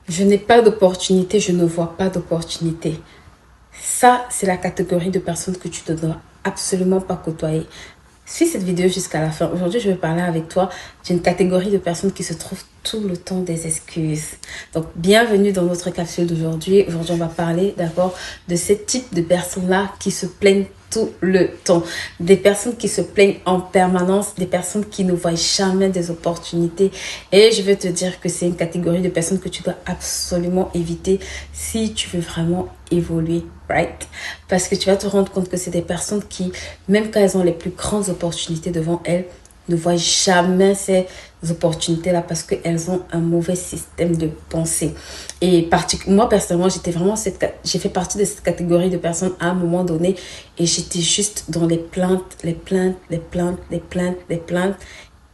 Je n'ai pas d'opportunité, je ne vois pas d'opportunité. Ça, c'est la catégorie de personnes que tu ne dois absolument pas côtoyer. Suis cette vidéo jusqu'à la fin. Aujourd'hui, je vais parler avec toi d'une catégorie de personnes qui se trouvent tout le temps des excuses. Donc, bienvenue dans notre capsule d'aujourd'hui. Aujourd'hui, on va parler d'abord de ce type de personnes-là qui se plaignent tout le temps. Des personnes qui se plaignent en permanence, des personnes qui ne voient jamais des opportunités. Et je vais te dire que c'est une catégorie de personnes que tu dois absolument éviter si tu veux vraiment évoluer, right? Parce que tu vas te rendre compte que c'est des personnes qui, même quand elles ont les plus grandes opportunités devant elles, ne voient jamais ces opportunités-là parce qu'elles ont un mauvais système de pensée. Et moi, personnellement, j'ai fait partie de cette catégorie de personnes à un moment donné et j'étais juste dans les plaintes, les plaintes, les plaintes, les plaintes, les plaintes.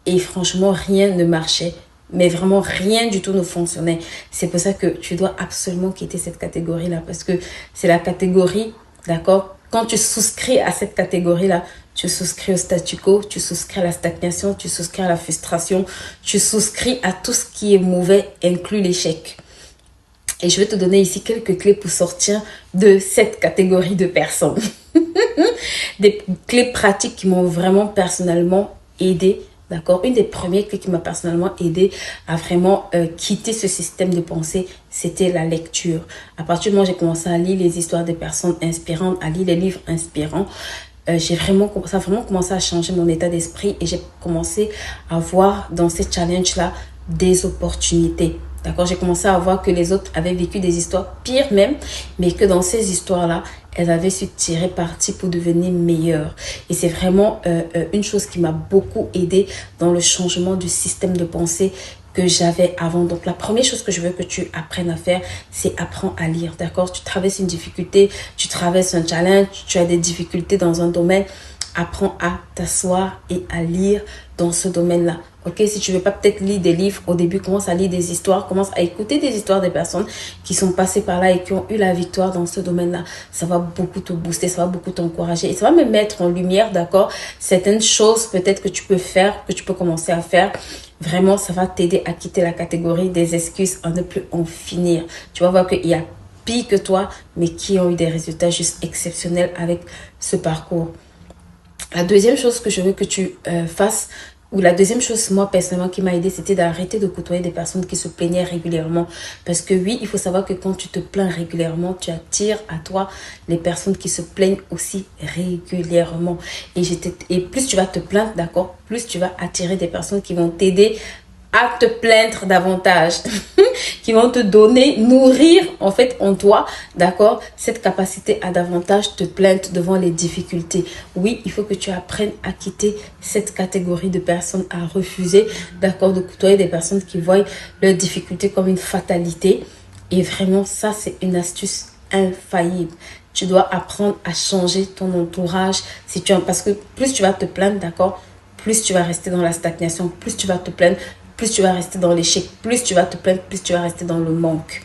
Et franchement, rien ne marchait. Mais vraiment, rien du tout ne fonctionnait. C'est pour ça que tu dois absolument quitter cette catégorie-là parce que c'est la catégorie, d'accord? Quand tu souscris à cette catégorie-là, tu souscris au statu quo, tu souscris à la stagnation, tu souscris à la frustration, tu souscris à tout ce qui est mauvais, inclus l'échec. Et je vais te donner ici quelques clés pour sortir de cette catégorie de personnes. Des clés pratiques qui m'ont vraiment personnellement aidé. D'accord? Une des premières clés qui m'a personnellement aidé à vraiment quitter ce système de pensée, c'était la lecture. À partir du moment où j'ai commencé à lire les histoires des personnes inspirantes, à lire les livres inspirants, ça a vraiment commencé à changer mon état d'esprit et j'ai commencé à voir dans ces challenges-là des opportunités. D'accord, j'ai commencé à voir que les autres avaient vécu des histoires pires même, mais que dans ces histoires-là, elles avaient su tirer parti pour devenir meilleures. Et c'est vraiment une chose qui m'a beaucoup aidée dans le changement du système de pensée que j'avais avant. Donc, la première chose que je veux que tu apprennes à faire, c'est apprendre à lire, d'accord? Tu traverses une difficulté, tu traverses un challenge, tu as des difficultés dans un domaine, apprends à t'asseoir et à lire dans ce domaine-là. Ok, si tu veux pas peut-être lire des livres au début, commence à lire des histoires, commence à écouter des histoires des personnes qui sont passées par là et qui ont eu la victoire dans ce domaine-là. Ça va beaucoup te booster, ça va beaucoup t'encourager et ça va me mettre en lumière, d'accord, certaines choses peut-être que tu peux faire, que tu peux commencer à faire. Vraiment, ça va t'aider à quitter la catégorie des excuses, à ne plus en finir. Tu vas voir qu'il y a pire que toi, mais qui ont eu des résultats juste exceptionnels avec ce parcours. La deuxième chose que je veux que tu fasses, ou la deuxième chose, moi, personnellement, qui m'a aidé, c'était d'arrêter de côtoyer des personnes qui se plaignaient régulièrement. Parce que oui, il faut savoir que quand tu te plains régulièrement, tu attires à toi les personnes qui se plaignent aussi régulièrement. Et plus tu vas te plaindre, d'accord, plus tu vas attirer des personnes qui vont t'aider à te plaindre davantage, qui vont te donner, nourrir en fait en toi, d'accord, cette capacité à davantage te plaindre devant les difficultés. Oui, il faut que tu apprennes à quitter cette catégorie de personnes, à refuser, d'accord, de côtoyer des personnes qui voient leurs difficultés comme une fatalité. Et vraiment, ça, c'est une astuce infaillible. Tu dois apprendre à changer ton entourage parce que plus tu vas te plaindre, d'accord, plus tu vas rester dans la stagnation, plus tu vas te plaindre, plus tu vas rester dans l'échec, plus tu vas te plaindre, plus tu vas rester dans le manque.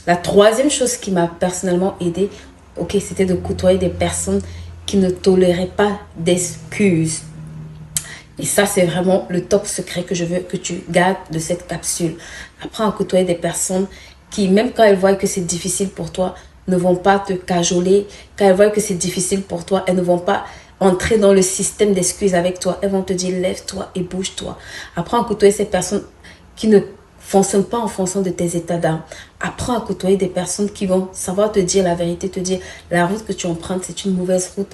La troisième chose qui m'a personnellement aidé, ok, c'était de côtoyer des personnes qui ne toléraient pas d'excuses. Et ça, c'est vraiment le top secret que je veux que tu gardes de cette capsule. Apprends à côtoyer des personnes qui, même quand elles voient que c'est difficile pour toi, ne vont pas te cajoler. Quand elles voient que c'est difficile pour toi, elles ne vont pas entrer dans le système d'excuses avec toi. Elles vont te dire, lève-toi et bouge-toi. Apprends à côtoyer ces personnes qui ne fonctionnent pas en fonction de tes états d'âme. Apprends à côtoyer des personnes qui vont savoir te dire la vérité, te dire la route que tu empruntes, c'est une mauvaise route.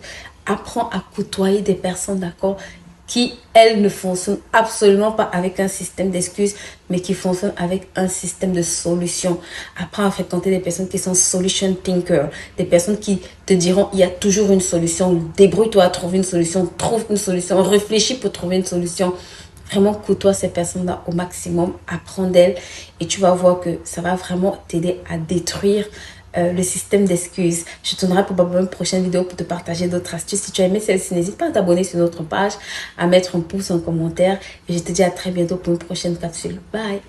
Apprends à côtoyer des personnes, d'accord, qui, elles, ne fonctionnent absolument pas avec un système d'excuses, mais qui fonctionnent avec un système de solutions. Apprends à fréquenter des personnes qui sont solution thinkers, des personnes qui te diront, il y a toujours une solution, débrouille-toi à trouver une solution, trouve une solution, réfléchis pour trouver une solution. Vraiment, côtoie ces personnes-là au maximum, apprends d'elles et tu vas voir que ça va vraiment t'aider à détruire le système d'excuses. Je tournerai probablement une prochaine vidéo pour te partager d'autres astuces. Si tu as aimé celle-ci, n'hésite pas à t'abonner sur notre page, à mettre un pouce, un commentaire. Et je te dis à très bientôt pour une prochaine capsule. Bye!